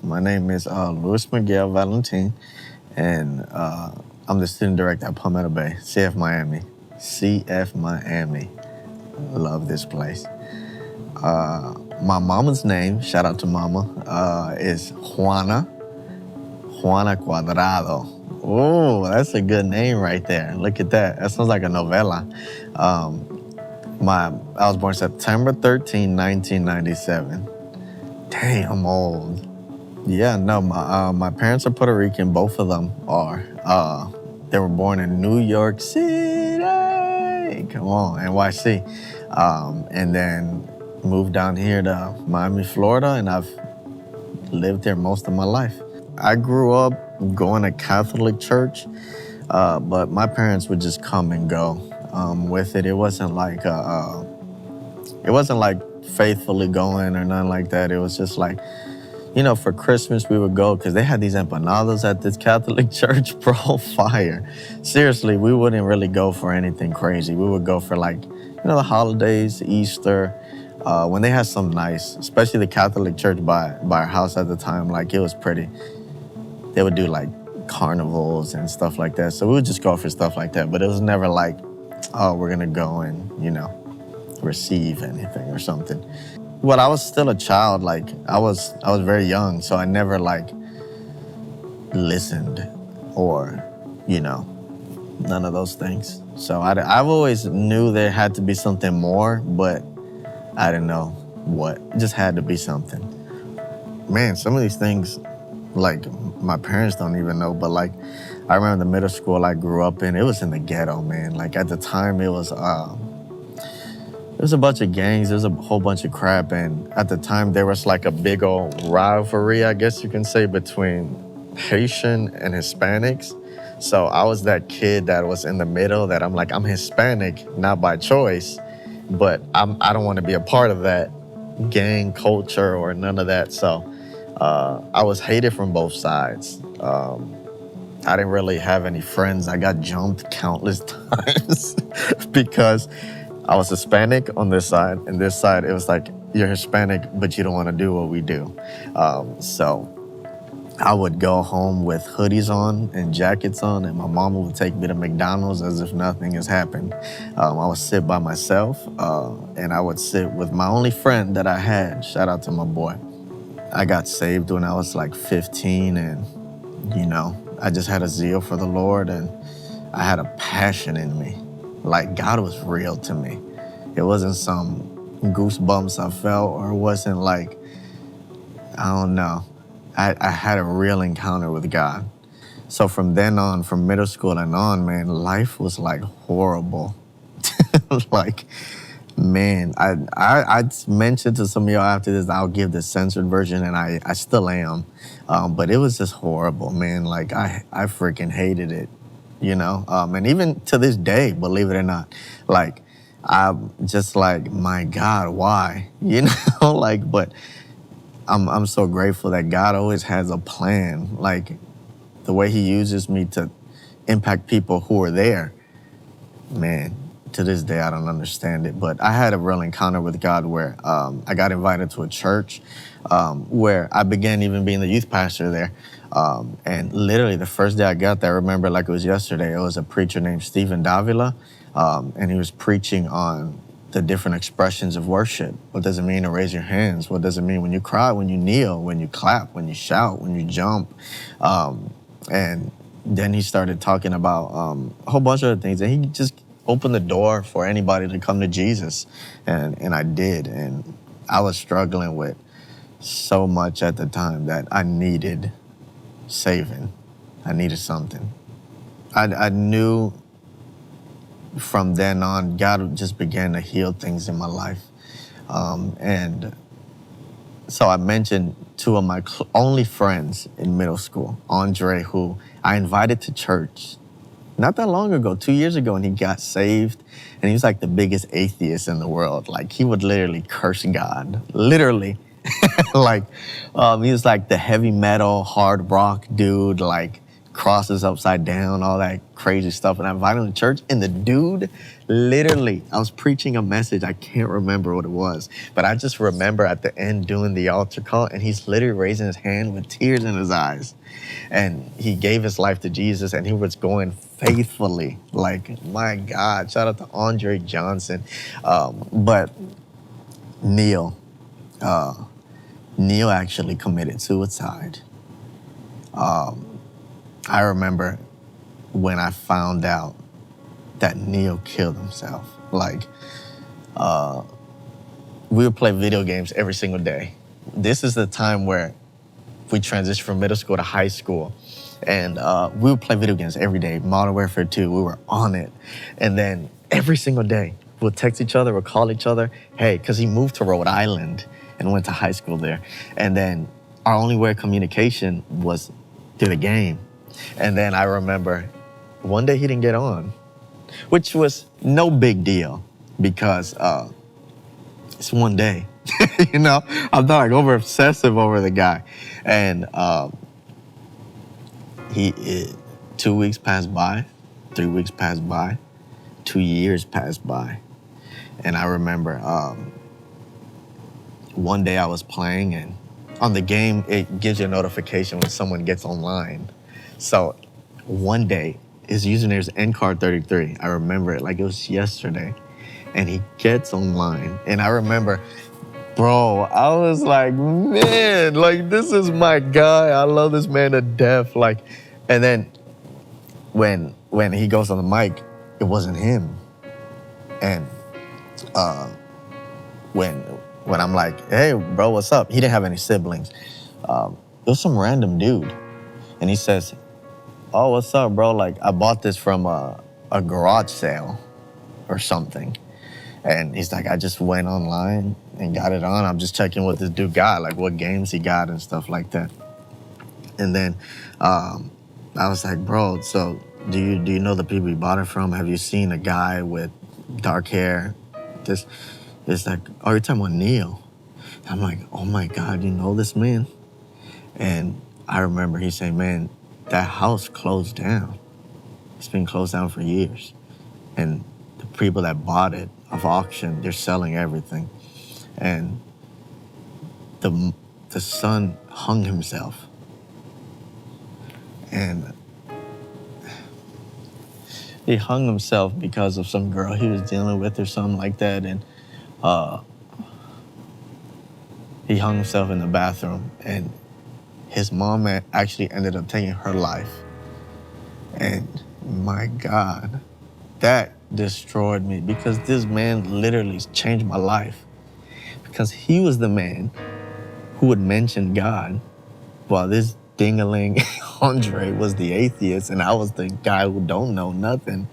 My name is Luis Miguel Valentin, and I'm the student director at Palmetto Bay, CF Miami. CF Miami. Love this place. My mama's name, shout out to mama, is Juana Cuadrado. Oh, that's a good name right there. Look at that. That sounds like a novela. I was born September 13, 1997. Dang, I'm old. Yeah, no, my parents are Puerto Rican. Both of them are. They were born in New York City. Come on, NYC. And then moved down here to Miami, Florida, and I've lived there most of my life. I grew up going to Catholic church, but my parents would just come and go with it. It wasn't like faithfully going or nothing like that. It was just like, for Christmas we would go because they had these empanadas at this Catholic church, bro, fire. Seriously, we wouldn't really go for anything crazy. We would go for the holidays, Easter, when they had some nice, especially the Catholic church by our house at the time, it was pretty. They would do carnivals and stuff like that. So we would just go for stuff like that. But it was never we're gonna go and, receive anything or something. Well, I was still a child. I was very young, so I never listened or, none of those things. So I've always knew there had to be something more, but I didn't know what. It just had to be something. Man, some of these things, my parents don't even know, but I remember the middle school I grew up in, it was in the ghetto, man. At the time it was a bunch of gangs, there was a whole bunch of crap, and at the time there was a big old rivalry, I guess you can say, between Haitian and Hispanics. So I was that kid that was in the middle, that I'm Hispanic, not by choice, but I don't want to be a part of that gang culture or none of that. So I was hated from both sides. I didn't really have any friends. I got jumped countless times because I was Hispanic on this side, and this side it was you're Hispanic, but you don't want to do what we do. So I would go home with hoodies on and jackets on, and my mama would take me to McDonald's as if nothing has happened. I would sit by myself, and I would sit with my only friend that I had. Shout out to my boy. I got saved when I was 15, and I just had a zeal for the Lord, and I had a passion in me. God was real to me. It wasn't some goosebumps I felt, or it wasn't I don't know. I had a real encounter with God. So from then on, from middle school and on, man, life was horrible. Man, I mentioned to some of y'all after this, I'll give the censored version, and I still am. But it was just horrible, man. I freaking hated it, and even to this day, believe it or not, I'm just my God, why? But I'm so grateful that God always has a plan. The way he uses me to impact people who are there, man, to this day, I don't understand it. But I had a real encounter with God where I got invited to a church where I began even being the youth pastor there. And literally the first day I got there, I remember it was yesterday, it was a preacher named Stephen Davila, and he was preaching on the different expressions of worship. What does it mean to raise your hands? What does it mean when you cry, when you kneel, when you clap, when you shout, when you jump? And then he started talking about a whole bunch of other things, and he just opened the door for anybody to come to Jesus. And I did, and I was struggling with so much at the time that I needed saving. I needed something. I knew from then on, God just began to heal things in my life. And so I mentioned two of my only friends in middle school, Andre, who I invited to church not that long ago, 2 years ago, and he got saved. And he was the biggest atheist in the world. He would literally curse God, literally. He was the heavy metal, hard rock dude, crosses upside down, all that crazy stuff. And I invited him to church, and the dude, literally, I was preaching a message. I can't remember what it was, but I just remember at the end doing the altar call, and he's literally raising his hand with tears in his eyes. And he gave his life to Jesus, and he was going faithfully. Like, my God, shout out to Andre Johnson. But Neil actually committed suicide. I remember when I found out that Neil killed himself. Like, we would play video games every single day. This is the time where we transitioned from middle school to high school. And we would play video games every day. Modern Warfare 2, we were on it. And then every single day, we'll text each other, we'll call each other, hey, because he moved to Rhode Island and went to high school there. And then our only way of communication was through the game. And then I remember one day he didn't get on, which was no big deal because it's one day. You know, I'm not like over obsessive over the guy. And 2 weeks passed by, 3 weeks passed by, 2 years passed by. And I remember one day I was playing, and on the game, it gives you a notification when someone gets online. So one day, his username is NCard33. I remember it like it was yesterday. And he gets online. And I remember, bro, I was like, man, like, this is my guy. I love this man to death. Like, and then when he goes on the mic, it wasn't him. And when I'm like, hey, bro, what's up? He didn't have any siblings. It was some random dude. And he says, oh, what's up, bro? Like, I bought this from a garage sale or something. And he's like, I just went online and got it on. I'm just checking what this dude got, like what games he got and stuff like that. And then I was like, bro, so do you know the people you bought it from? Have you seen a guy with dark hair? It's like, oh, you're talking about Neil. I'm like, oh my God, you know this man? And I remember he saying, man, that house closed down. It's been closed down for years. And the people that bought it off auction, they're selling everything. And the son hung himself. And he hung himself because of some girl he was dealing with or something like that. And he hung himself in the bathroom. And his mom actually ended up taking her life. And my God, that destroyed me because this man literally changed my life. Because he was the man who would mention God while this ding-a-ling Andre was the atheist and I was the guy who don't know nothing.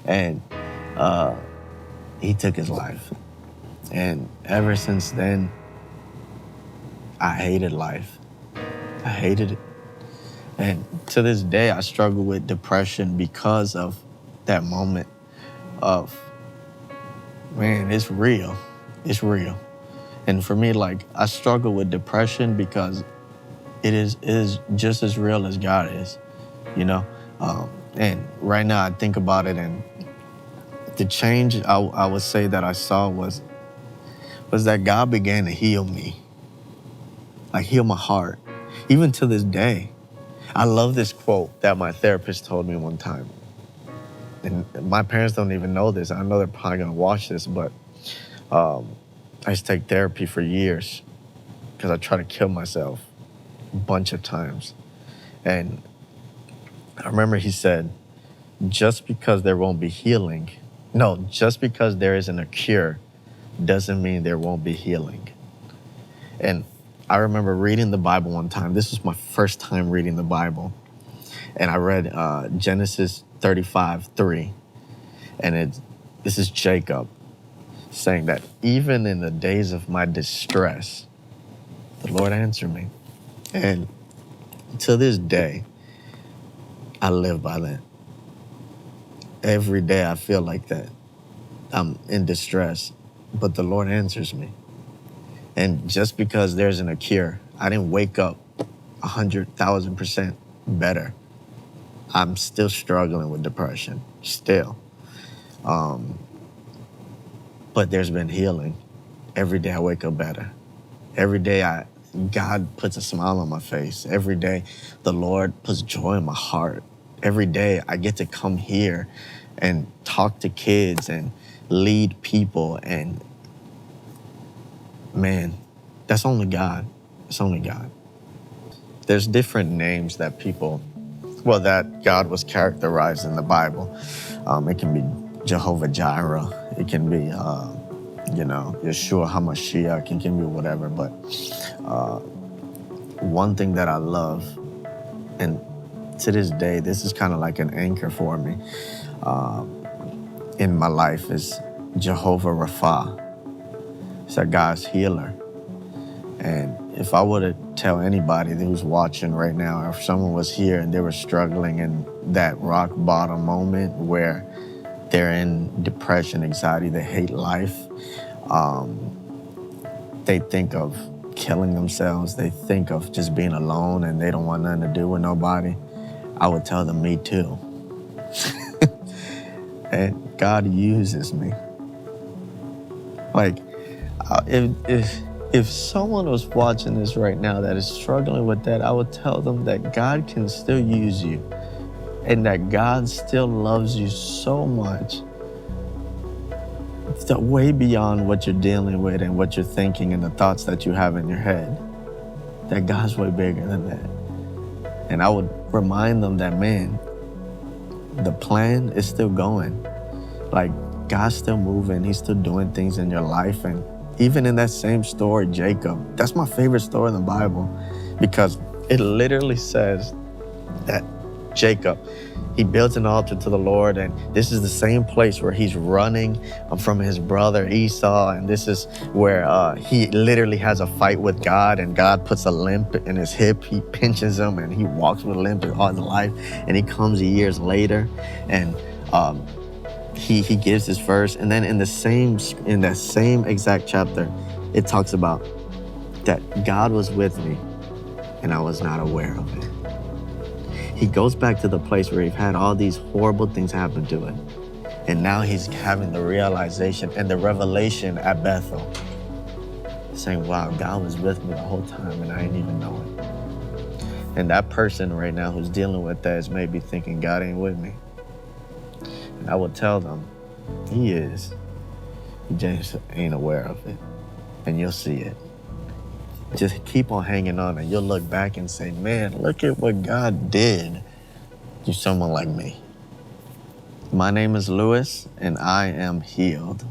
And he took his life. And ever since then, I hated life. I hated it. And to this day, I struggle with depression because of that moment of, man, it's real. It's real. And for me, like, I struggle with depression because it is just as real as God is, you know? And right now I think about it, and the change I would say that I saw was that God began to heal me, like heal my heart. Even to this day, I love this quote that my therapist told me one time. And my parents don't even know this. I know they're probably gonna watch this, but I used to take therapy for years because I tried to kill myself a bunch of times. And I remember he said, just because there isn't a cure doesn't mean there won't be healing. And I remember reading the Bible one time. This was my first time reading the Bible. And I read Genesis 35:3. And this is Jacob saying that even in the days of my distress, the Lord answered me. And to this day, I live by that. Every day I feel like that. I'm in distress, but the Lord answers me. And just because there isn't a cure, I didn't wake up 100,000% better. I'm still struggling with depression, still. But there's been healing. Every day I wake up better. Every day God puts a smile on my face. Every day the Lord puts joy in my heart. Every day I get to come here and talk to kids and lead people. And man, that's only God. It's only God. There's different names that that God was characterized in the Bible. It can be Jehovah Jireh. It can be, Yeshua HaMashiach. It can be whatever. But one thing that I love, and to this day, this is kind of like an anchor for me in my life, is Jehovah Rapha. It's that God's healer. And if I were to tell anybody who's watching right now, or if someone was here and they were struggling in that rock bottom moment where they're in depression, anxiety, they hate life, they think of killing themselves, they think of just being alone and they don't want nothing to do with nobody, I would tell them, me too. And God uses me. Like, if someone was watching this right now that is struggling with that, I would tell them that God can still use you and that God still loves you so much, that way beyond what you're dealing with and what you're thinking and the thoughts that you have in your head, that God's way bigger than that. And I would remind them that, man, the plan is still going. Like, God's still moving. He's still doing things in your life. And even in that same story, Jacob, that's my favorite story in the Bible, because it literally says that Jacob, he built an altar to the Lord, and this is the same place where he's running from his brother Esau, and this is where he literally has a fight with God, and God puts a limp in his hip. He pinches him, and he walks with a limp all his life, and he comes years later, and he gives his verse, and then in that same exact chapter, it talks about that God was with me, and I was not aware of it. He goes back to the place where he had all these horrible things happen to him, and now he's having the realization and the revelation at Bethel, saying, wow, God was with me the whole time, and I didn't even know it. And that person right now who's dealing with that is maybe thinking, God ain't with me. And I will tell them, he is. He just ain't aware of it. And you'll see it. Just keep on hanging on, and you'll look back and say, man, look at what God did to someone like me. My name is Lewis, and I am healed.